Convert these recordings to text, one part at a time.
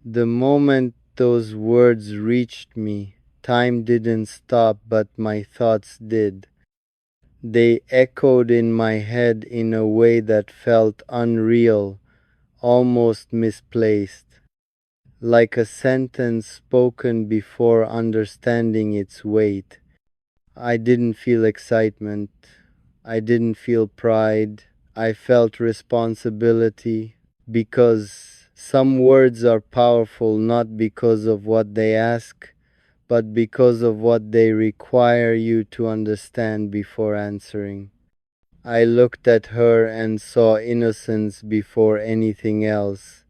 The moment those words reached me, time didn't stop, but my thoughts did. They echoed in my head in a way that felt unreal, almost misplaced, like a sentence spoken before understanding its weight. I didn't feel excitement. I didn't feel pride. I felt responsibility because some words are powerful not because of what they ask, but because of what they require you to understand before answering. I looked at her and saw innocence before anything else,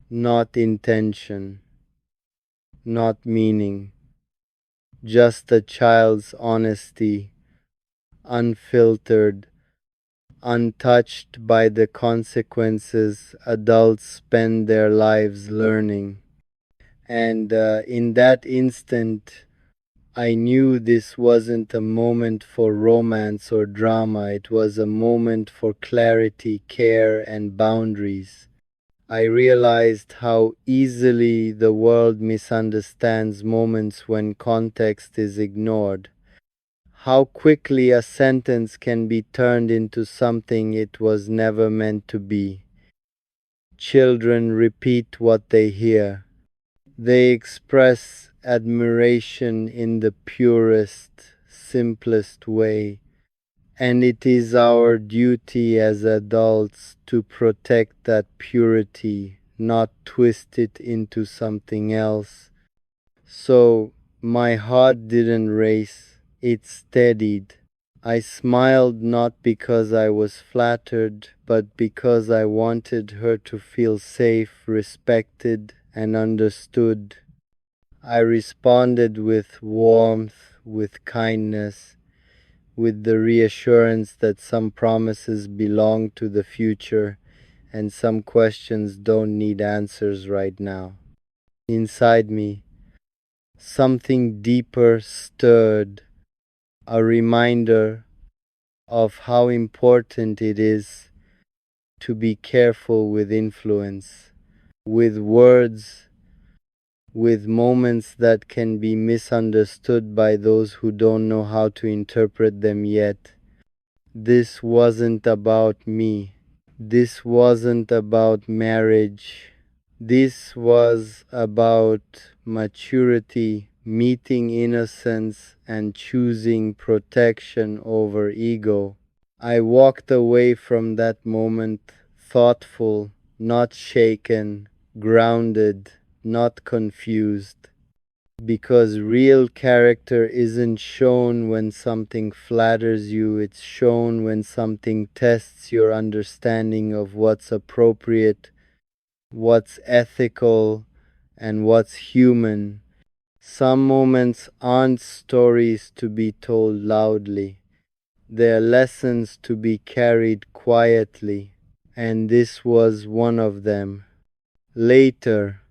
not intention, not meaning, just a child's honesty, unfiltered, untouched by the consequences adults spend their lives learning. And in that instant, I knew this wasn't a moment for romance or drama, it was a moment for clarity, care, and boundaries. I realized how easily the world misunderstands moments when context is ignored. How quickly a sentence can be turned into something it was never meant to be. Children repeat what they hear. They express admiration in the purest, simplest way. And it is our duty as adults to protect that purity, not twist it into something else. So my heart didn't race, it steadied. I smiled not because I was flattered, but because I wanted her to feel safe, respected, and understood. I responded with warmth, with kindness, with the reassurance that some promises belong to the future and some questions don't need answers right now. Inside me, something deeper stirred, a reminder of how important it is to be careful with influence, with words, with moments that can be misunderstood by those who don't know how to interpret them yet. This wasn't about me. This wasn't about marriage. This was about maturity, meeting innocence, and choosing protection over ego. I walked away from that moment thoughtful, not shaken, grounded, not confused. Because real character isn't shown when something flatters you, it's shown when something tests your understanding of what's appropriate, what's ethical, and what's human. Some moments aren't stories to be told loudly, they're lessons to be carried quietly, and this was one of them. Later,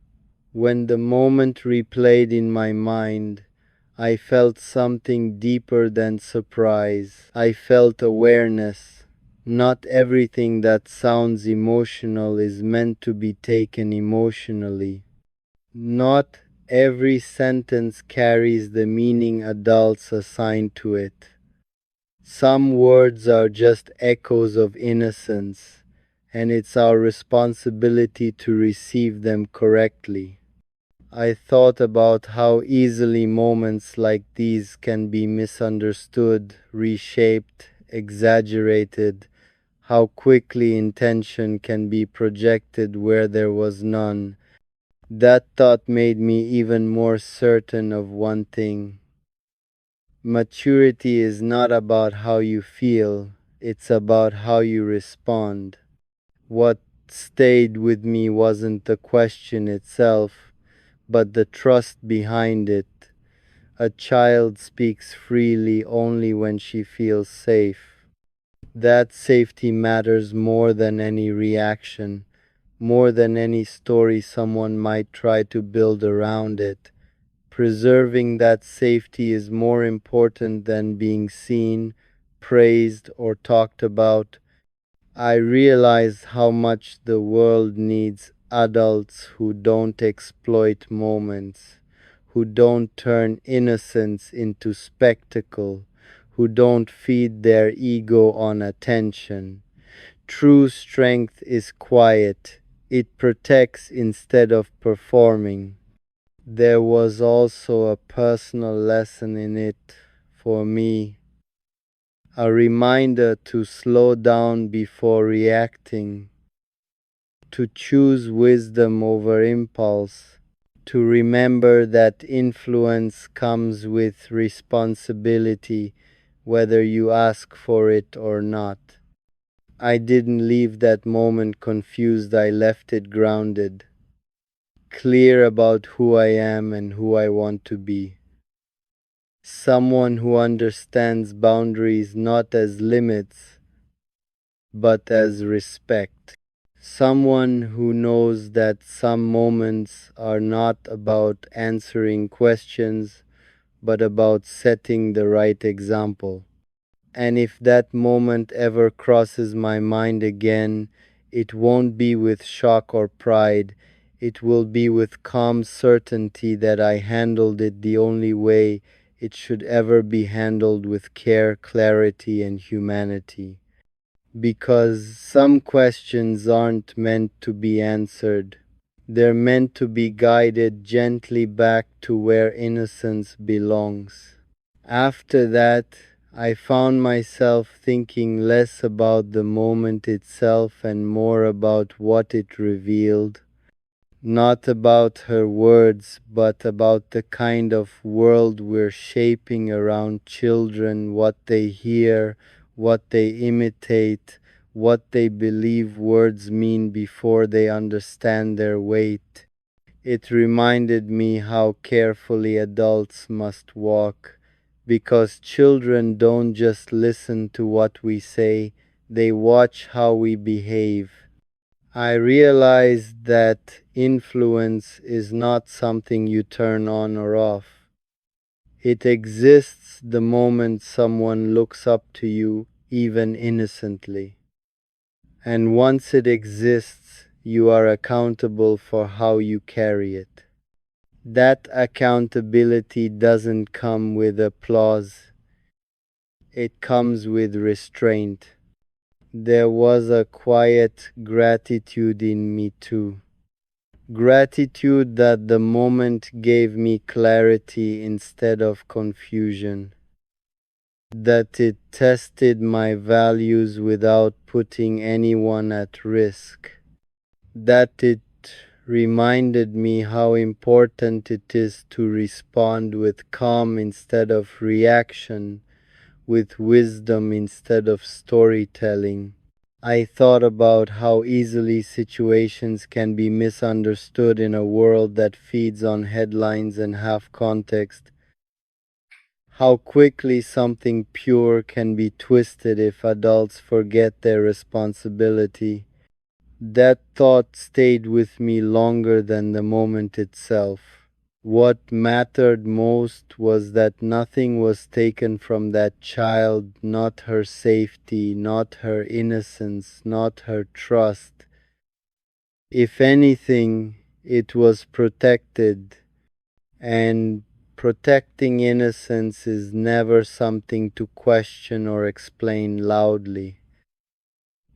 when the moment replayed in my mind, I felt something deeper than surprise. I felt awareness. Not everything that sounds emotional is meant to be taken emotionally. Not every sentence carries the meaning adults assign to it. Some words are just echoes of innocence, and it's our responsibility to receive them correctly. I thought about how easily moments like these can be misunderstood, reshaped, exaggerated, how quickly intention can be projected where there was none. That thought made me even more certain of one thing. Maturity is not about how you feel, it's about how you respond. What stayed with me wasn't the question itself, but the trust behind it. A child speaks freely only when she feels safe. That safety matters more than any reaction, more than any story someone might try to build around it. Preserving that safety is more important than being seen, praised, or talked about. I realize how much the world needs adults who don't exploit moments, who don't turn innocence into spectacle, who don't feed their ego on attention. True strength is quiet. It protects instead of performing. There was also a personal lesson in it for me, a reminder to slow down before reacting, to choose wisdom over impulse, to remember that influence comes with responsibility whether you ask for it or not. I didn't leave that moment confused, I left it grounded, clear about who I am and who I want to be. Someone who understands boundaries not as limits, but as respect. Someone who knows that some moments are not about answering questions, but about setting the right example. And if that moment ever crosses my mind again, it won't be with shock or pride. It will be with calm certainty that I handled it the only way it should ever be handled, with care, clarity, and humanity. Because some questions aren't meant to be answered. They're meant to be guided gently back to where innocence belongs. After that, I found myself thinking less about the moment itself and more about what it revealed. Not about her words, but about the kind of world we're shaping around children, what they hear, what they imitate, what they believe words mean before they understand their weight. It reminded me how carefully adults must walk, because children don't just listen to what we say, they watch how we behave. I realized that influence is not something you turn on or off. It exists the moment someone looks up to you, even innocently. And once it exists, you are accountable for how you carry it. That accountability doesn't come with applause, it comes with restraint. There was a quiet gratitude in me too. Gratitude that the moment gave me clarity instead of confusion. That it tested my values without putting anyone at risk. That it reminded me how important it is to respond with calm instead of reaction, with wisdom instead of storytelling. I thought about how easily situations can be misunderstood in a world that feeds on headlines and half context. How quickly something pure can be twisted if adults forget their responsibility. That thought stayed with me longer than the moment itself. What mattered most was that nothing was taken from that child, not her safety, not her innocence, not her trust. If anything, it was protected, and protecting innocence is never something to question or explain loudly.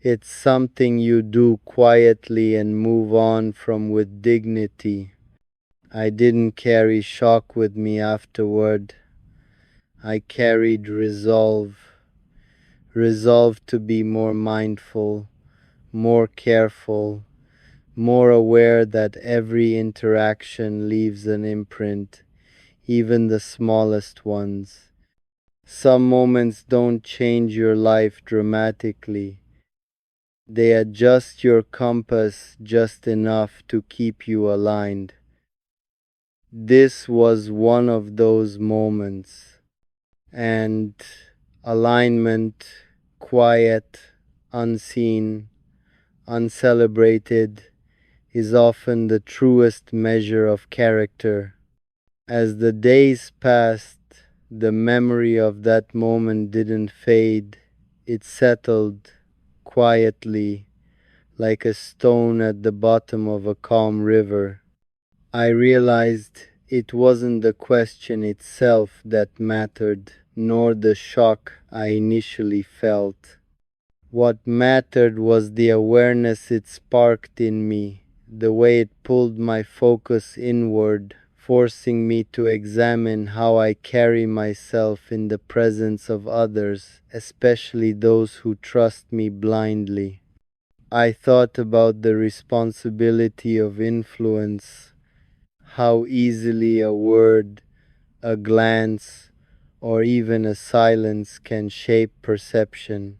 It's something you do quietly and move on from with dignity. I didn't carry shock with me afterward. I carried resolve. Resolve to be more mindful, more careful, more aware that every interaction leaves an imprint, even the smallest ones. Some moments don't change your life dramatically. They adjust your compass just enough to keep you aligned. This was one of those moments. And alignment, quiet, unseen, uncelebrated, is often the truest measure of character. As the days passed, the memory of that moment didn't fade. It settled quietly, like a stone at the bottom of a calm river. I realized it wasn't the question itself that mattered, nor the shock I initially felt. What mattered was the awareness it sparked in me, the way it pulled my focus inward, forcing me to examine how I carry myself in the presence of others, especially those who trust me blindly. I thought about the responsibility of influence, how easily a word, a glance, or even a silence can shape perception.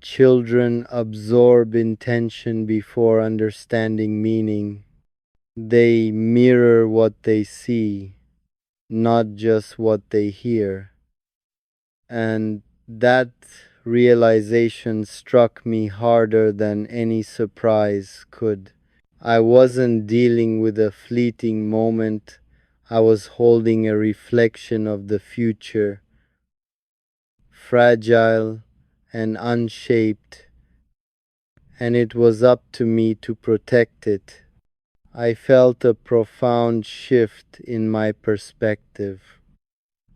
Children absorb intention before understanding meaning. They mirror what they see, not just what they hear. And that realization struck me harder than any surprise could. I wasn't dealing with a fleeting moment, I was holding a reflection of the future, fragile and unshaped, and it was up to me to protect it. I felt a profound shift in my perspective.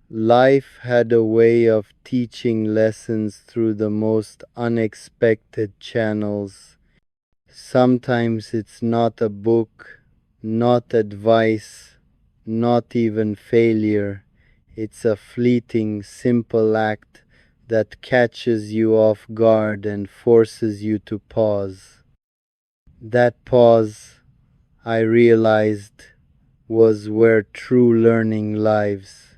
Life had a way of teaching lessons through the most unexpected channels. Sometimes it's not a book, not advice, not even failure. It's a fleeting, simple act that catches you off guard and forces you to pause. That pause, I realized, was where true learning lives.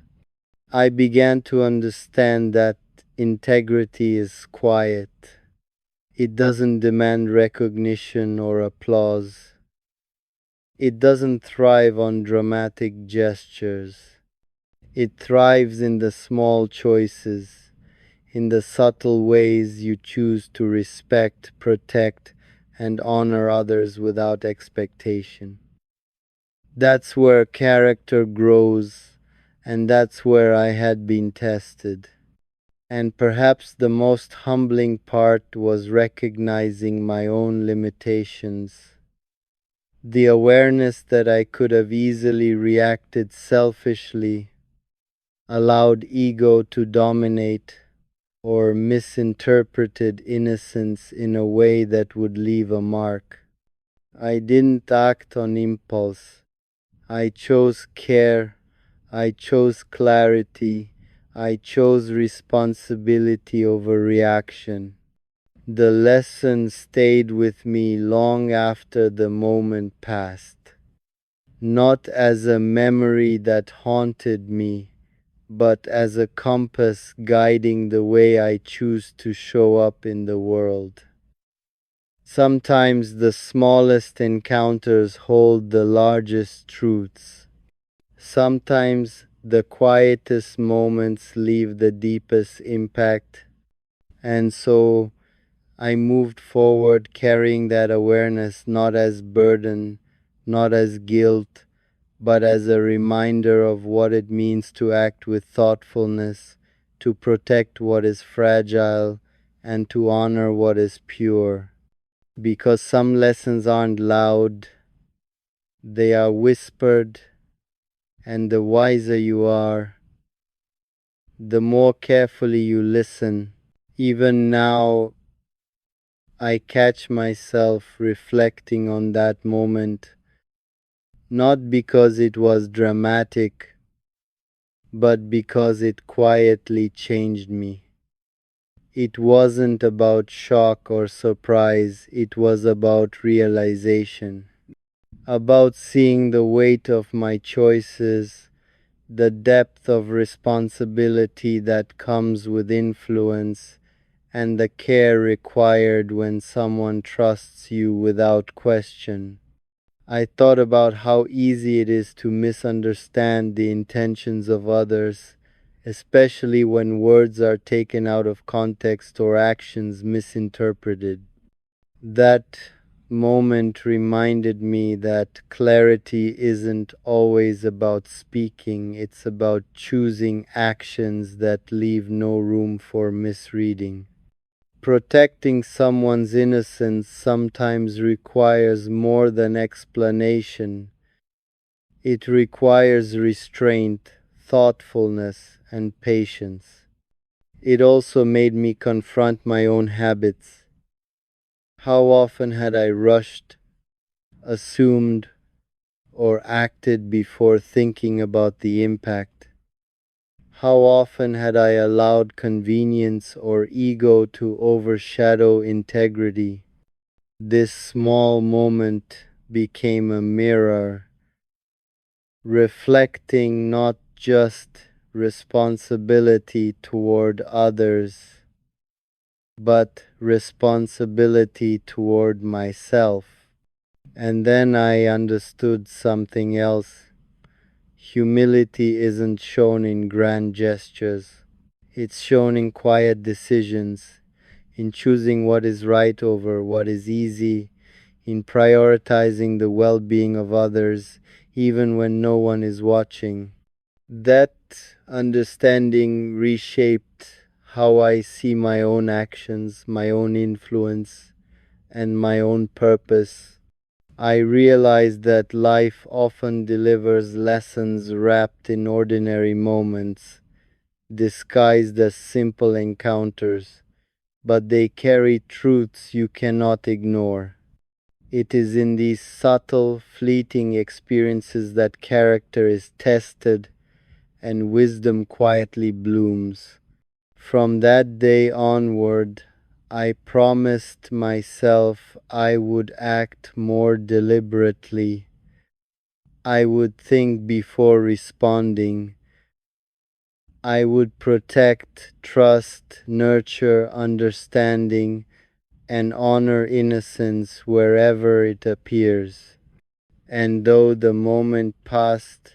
I began to understand that integrity is quiet. It doesn't demand recognition or applause. It doesn't thrive on dramatic gestures. It thrives in the small choices, in the subtle ways you choose to respect, protect, and honor others without expectation. That's where character grows, and that's where I had been tested. And perhaps the most humbling part was recognizing my own limitations. The awareness that I could have easily reacted selfishly, allowed ego to dominate, or misinterpreted innocence in a way that would leave a mark. I didn't act on impulse. I chose care, I chose clarity, I chose responsibility over reaction. The lesson stayed with me long after the moment passed, not as a memory that haunted me, but as a compass guiding the way I choose to show up in the world. Sometimes the smallest encounters hold the largest truths. Sometimes the quietest moments leave the deepest impact. And so I moved forward carrying that awareness not as burden, not as guilt, but as a reminder of what it means to act with thoughtfulness, to protect what is fragile, and to honor what is pure. Because some lessons aren't loud, they are whispered, and the wiser you are, the more carefully you listen. Even now, I catch myself reflecting on that moment, not because it was dramatic, but because it quietly changed me. It wasn't about shock or surprise, it was about realization, about seeing the weight of my choices, the depth of responsibility that comes with influence, and the care required when someone trusts you without question. I thought about how easy it is to misunderstand the intentions of others, especially when words are taken out of context or actions misinterpreted. That moment reminded me that clarity isn't always about speaking, it's about choosing actions that leave no room for misreading. Protecting someone's innocence sometimes requires more than explanation. It requires restraint, thoughtfulness, and patience. It also made me confront my own habits. How often had I rushed, assumed, or acted before thinking about the impact? How often had I allowed convenience or ego to overshadow integrity? This small moment became a mirror, reflecting not just responsibility toward others, but responsibility toward myself. And then I understood something else. Humility isn't shown in grand gestures. It's shown in quiet decisions, in choosing what is right over what is easy, in prioritizing the well being of others, even when no one is watching. That understanding reshaped how I see my own actions, my own influence, and my own purpose. I realized that life often delivers lessons wrapped in ordinary moments, disguised as simple encounters, but they carry truths you cannot ignore. It is in these subtle, fleeting experiences that character is tested and wisdom quietly blooms. From that day onward, I promised myself I would act more deliberately. I would think before responding. I would protect, trust, nurture understanding, and honor innocence wherever it appears. And though the moment passed,